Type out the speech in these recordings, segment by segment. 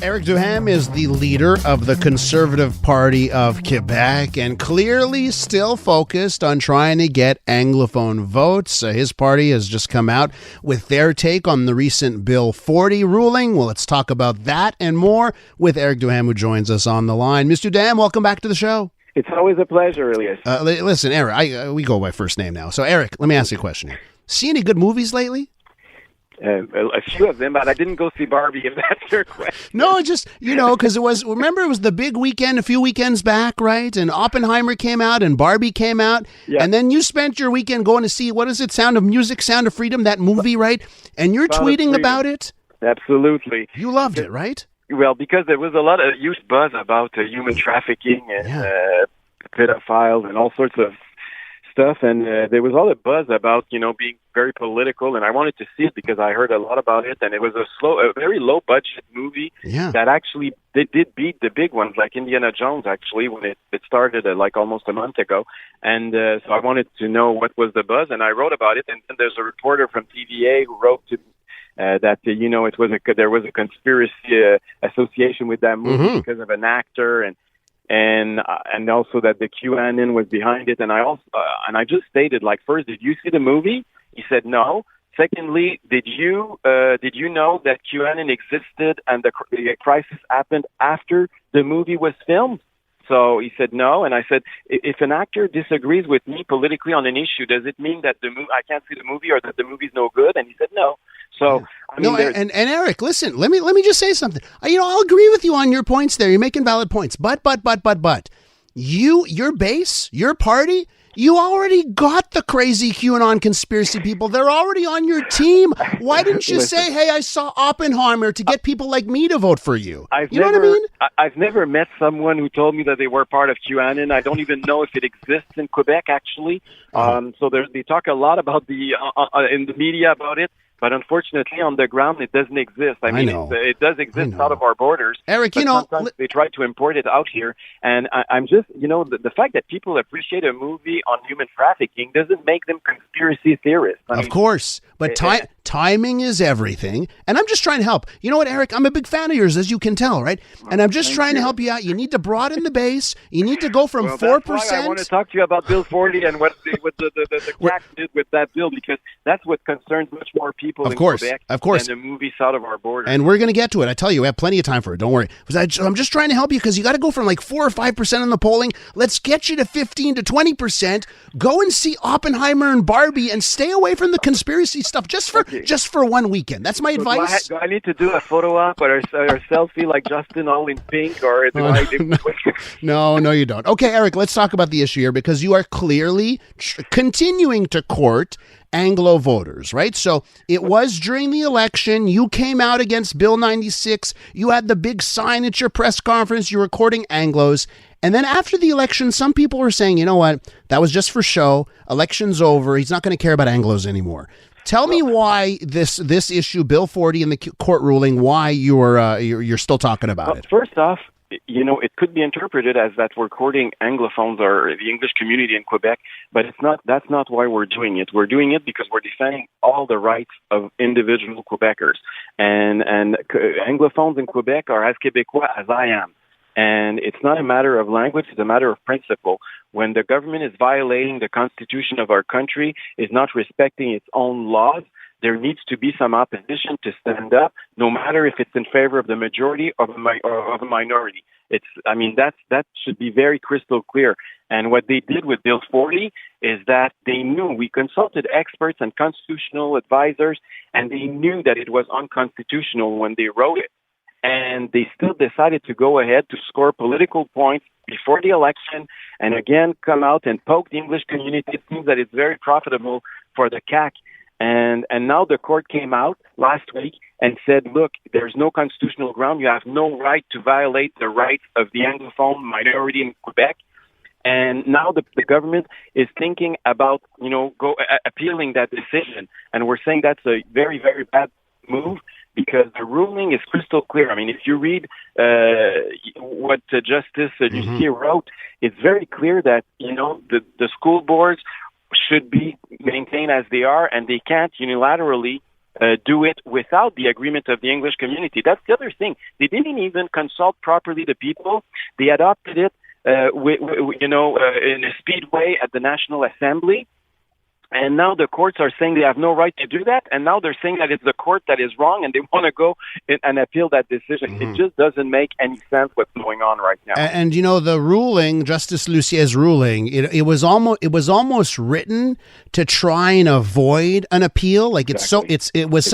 Éric Duhaime is the leader of the Conservative Party of Quebec and clearly still focused on trying to get Anglophone votes. His party has just come out with their take on the recent Bill 40 ruling. Well, let's talk about that and more with Éric Duhaime, who joins us on the line. Mr. Duhaime, welcome back to the show. It's always a pleasure, Elias. Listen, Éric, we go by first name now. So, Éric, let me ask you a question here. See any good movies lately? A few of them, but I didn't go see Barbie, if that's your question. No, just, because it was the big weekend a few weekends back, right? And Oppenheimer came out and Barbie came out. Yeah. And then you spent your weekend going to see, what is it, Sound of Music, Sound of Freedom, that movie, right? And you're tweeting about it? Absolutely. You loved it, right? Well, because there was a lot of huge buzz about human trafficking and pedophiles and all sorts of stuff, and there was all the buzz about being very political, and I wanted to see it because I heard a lot about it, and it was a very low budget movie that actually did beat the big ones like Indiana Jones actually when it started like almost a month ago, and so I wanted to know what was the buzz, and I wrote about it, and then there's a reporter from TVA who wrote to that there was a conspiracy association with that movie because of an actor and also that the QAnon was behind it, and I just stated, like, first, did you see the movie? He said no. Secondly, did you know that QAnon existed and the crisis happened after the movie was filmed? So he said no, and I said, if an actor disagrees with me politically on an issue, does it mean that I can't see the movie or that the movie's no good? And he said no. So I mean, and Éric, listen, let me just say something. I'll agree with you on your points there. You're making valid points, but your base, your party, you already got the crazy QAnon conspiracy people. They're already on your team. Why didn't you say, hey, I saw Oppenheimer to get people like me to vote for you? You know what I mean? I've never met someone who told me that they were part of QAnon. I don't even know if it exists in Quebec, actually. So they talk a lot about in the media about it. But unfortunately, on the ground, it doesn't exist. I mean, it does exist out of our borders. Éric, sometimes they try to import it out here. And I'm just, the fact that people appreciate a movie on human trafficking doesn't make them conspiracy theorists. Of course. But timing is everything. And I'm just trying to help. You know what, Éric? I'm a big fan of yours, as you can tell, right? And I'm just trying to help you out. You need to broaden the base. You need to go from 4%. That's why I want to talk to you about Bill 40 and what the CAQ did with that bill, because that's what concerns much more people in Quebec than the movies out of our border. And we're going to get to it. I tell you, we have plenty of time for it. Don't worry. I'm just trying to help you because you got to go from like 4 or 5% in the polling. Let's get you to 15 to 20%. Go and see Oppenheimer and Barbie and stay away from the conspiracy stuff just for one weekend. That's my advice. Do I need to do a photo op or a selfie like Justin all in pink? Or No, you don't. Okay, Éric, let's talk about the issue here because you are clearly continuing to court Anglo voters, right? So it was during the election. You came out against Bill 96. You had the big sign at your press conference. You were courting Anglos. And then after the election, some people were saying, you know what? That was just for show. Election's over. He's not going to care about Anglos anymore. Tell me why this issue, Bill 40 and the court ruling, why you're still talking about it. First off, it could be interpreted as that we're courting Anglophones or the English community in Quebec, but that's not why we're doing it. We're doing it because we're defending all the rights of individual Quebecers. And Anglophones in Quebec are as Quebecois as I am. And it's not a matter of language, it's a matter of principle. When the government is violating the constitution of our country, is not respecting its own laws, there needs to be some opposition to stand up, no matter if it's in favor of the majority or of a minority. That should be very crystal clear. And what they did with Bill 40 is that they knew, we consulted experts and constitutional advisors, and they knew that it was unconstitutional when they wrote it. And they still decided to go ahead to score political points before the election and again come out and poke the English community. It seems that it's very profitable for the CAQ. And now the court came out last week and said, look, there's no constitutional ground. You have no right to violate the rights of the Anglophone minority in Quebec. And now the government is thinking about, appealing that decision. And we're saying that's a very, very bad move because the ruling is crystal clear. I mean, if you read what Justice Lucier wrote, it's very clear that, the school boards should be maintained as they are, and they can't unilaterally do it without the agreement of the English community. That's the other thing. They didn't even consult properly the people. They adopted it, in a speedway at the National Assembly. And now the courts are saying they have no right to do that. And now they're saying that it's the court that is wrong and they want to go and appeal that decision. It just doesn't make any sense what's going on right now. And the ruling, Justice Lucier's ruling, it was almost written to try and avoid an appeal. Like it was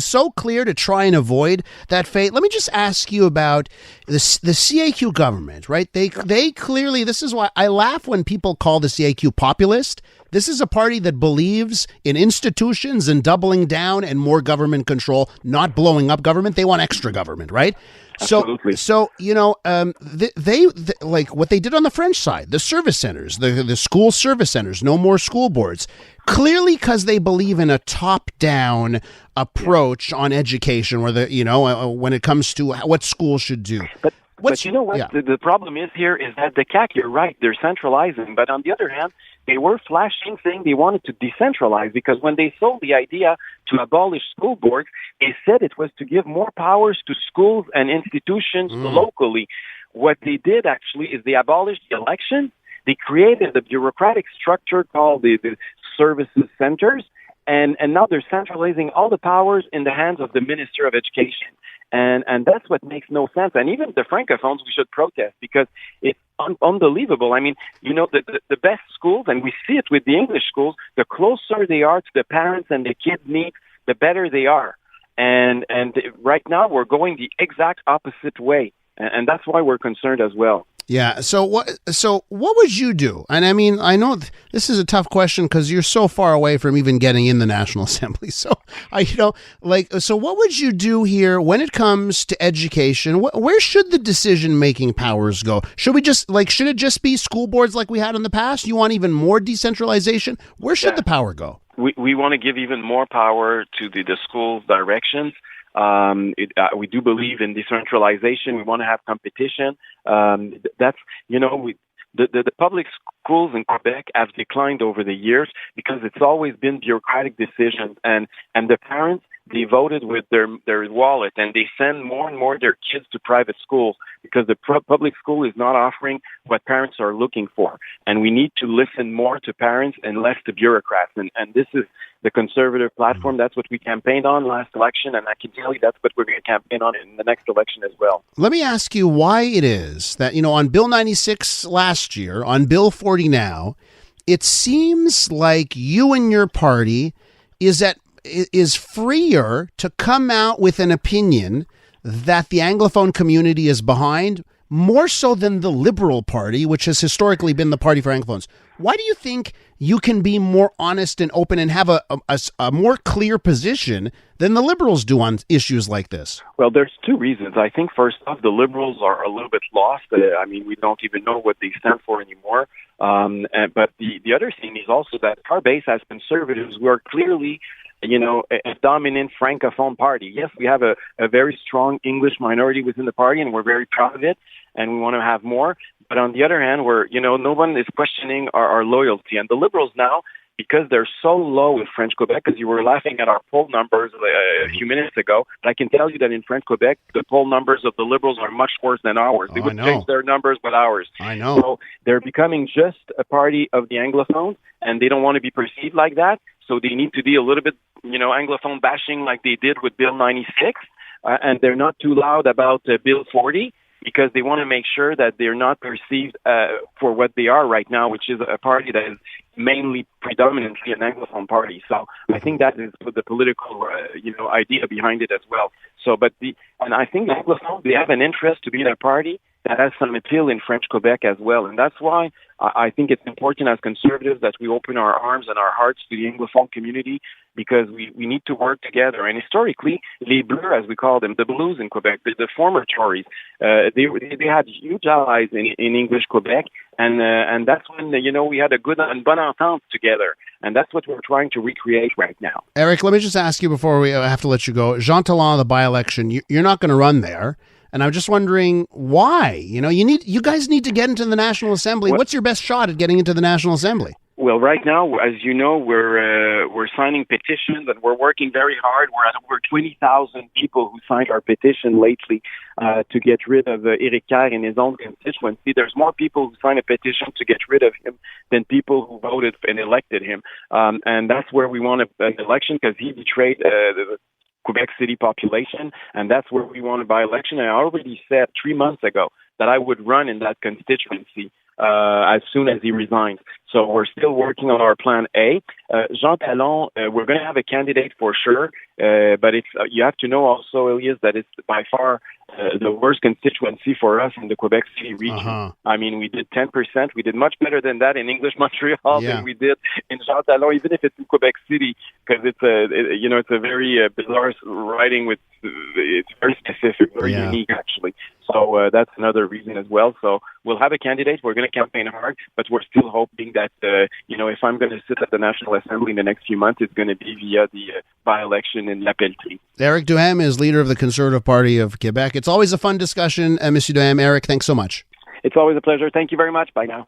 so clear to try and avoid that fate. Let me just ask you about the CAQ government, right? They clearly, this is why I laugh when people call the CAQ populist. This is a party that believes in institutions and doubling down and more government control, not blowing up government. They want extra government, right? Absolutely. So they like what they did on the French side, the service centers, the school service centers, no more school boards, clearly because they believe in a top-down approach on education, where when it comes to what schools should do. But you know what? Yeah. The problem is here is that the CAQ, you're right, they're centralizing. But on the other hand, they were flashing saying they wanted to decentralize, because when they sold the idea to abolish school boards, they said it was to give more powers to schools and institutions locally. What they did actually is they abolished the election. They created a bureaucratic structure called the services centers. And now they're centralizing all the powers in the hands of the Minister of Education. And that's what makes no sense. And even the Francophones, we should protest, because it's unbelievable. I mean, the best schools, and we see it with the English schools, the closer they are to the parents and the kids' needs, the better they are. And right now we're going the exact opposite way. And that's why we're concerned as well. Yeah. So what would you do? And I mean, I know this is a tough question because you're so far away from even getting in the National Assembly. So so what would you do here when it comes to education? Where should the decision-making powers go? Should it just be school boards like we had in the past? You want even more decentralization? Where should the power go? We want to give even more power to the school's directions. We do believe in decentralization. We want to have competition. The public schools in Quebec have declined over the years because it's always been bureaucratic decisions, and the parents, they voted with their wallet, and they send more and more their kids to private schools because the public school is not offering what parents are looking for. And we need to listen more to parents and less to bureaucrats. And this is the Conservative platform. That's what we campaigned on last election, and I can tell you that's what we're going to campaign on in the next election as well. Let me ask you why it is that, on Bill 96 last year, on Bill 40 now, it seems like you and your party is freer to come out with an opinion that the Anglophone community is behind, more so than the Liberal Party, which has historically been the party for Anglophones. Why do you think you can be more honest and open and have a more clear position than the Liberals do on issues like this? Well, there's two reasons. I think, first off, the Liberals are a little bit lost. We don't even know what they stand for anymore. But the other thing is also that our base as Conservatives, we are clearly a dominant Francophone party. Yes, we have a very strong English minority within the party, and we're very proud of it, and we want to have more. But on the other hand, no one is questioning our loyalty. And the Liberals now, because they're so low in French Quebec, because you were laughing at our poll numbers a few minutes ago, but I can tell you that in French Quebec, the poll numbers of the Liberals are much worse than ours. They would change their numbers, but ours. I know. So they're becoming just a party of the Anglophones, and they don't want to be perceived like that. So they need to be a little bit, Anglophone bashing like they did with Bill 96, and they're not too loud about Bill 40, because they want to make sure that they're not perceived for what they are right now, which is a party that is mainly predominantly an Anglophone party. So I think that is the political, idea behind it as well. And I think the Anglophones, they have an interest to be in a party that has some appeal in French Quebec as well. And that's why I think it's important as Conservatives that we open our arms and our hearts to the Anglophone community, because we need to work together. And historically, les Bleus, as we call them, the Blues in Quebec, the former Tories, they had huge allies in English Quebec. And that's when, we had a good and bonne entente together. And that's what we're trying to recreate right now. Éric, let me just ask you before we have to let you go. Jean Talon, the by-election, you're not going to run there. And I'm just wondering why. You guys need to get into the National Assembly. What's your best shot at getting into the National Assembly? Well, right now, as you know, we're signing petitions and we're working very hard. We're at over 20,000 people who signed our petition lately to get rid of Éric in his own constituency. There's more people who signed a petition to get rid of him than people who voted and elected him. And that's where we want an election, because he betrayed the Quebec City population, and that's where we want a by-election. And I already said 3 months ago that I would run in that constituency as soon as he resigns. So we're still working on our plan A. Jean Talon, we're going to have a candidate for sure, but it's you have to know also, Elias, that it's by far the worst constituency for us in the Quebec City region. Uh-huh. I mean, we did 10%. We did much better than that in English Montreal than we did in Jean Talon, even if it's in Quebec City, because it's a very bizarre riding with it's very specific, very unique actually. So that's another reason as well. So we'll have a candidate. We're going to campaign hard, but we're still hoping that if I'm going to sit at the National Assembly in the next few months, it's going to be via the by-election in La Pelletrie. Éric Duhaime is leader of the Conservative Party of Quebec. It's always a fun discussion, Monsieur Duhaime. Éric, thanks so much. It's always a pleasure. Thank you very much. Bye now.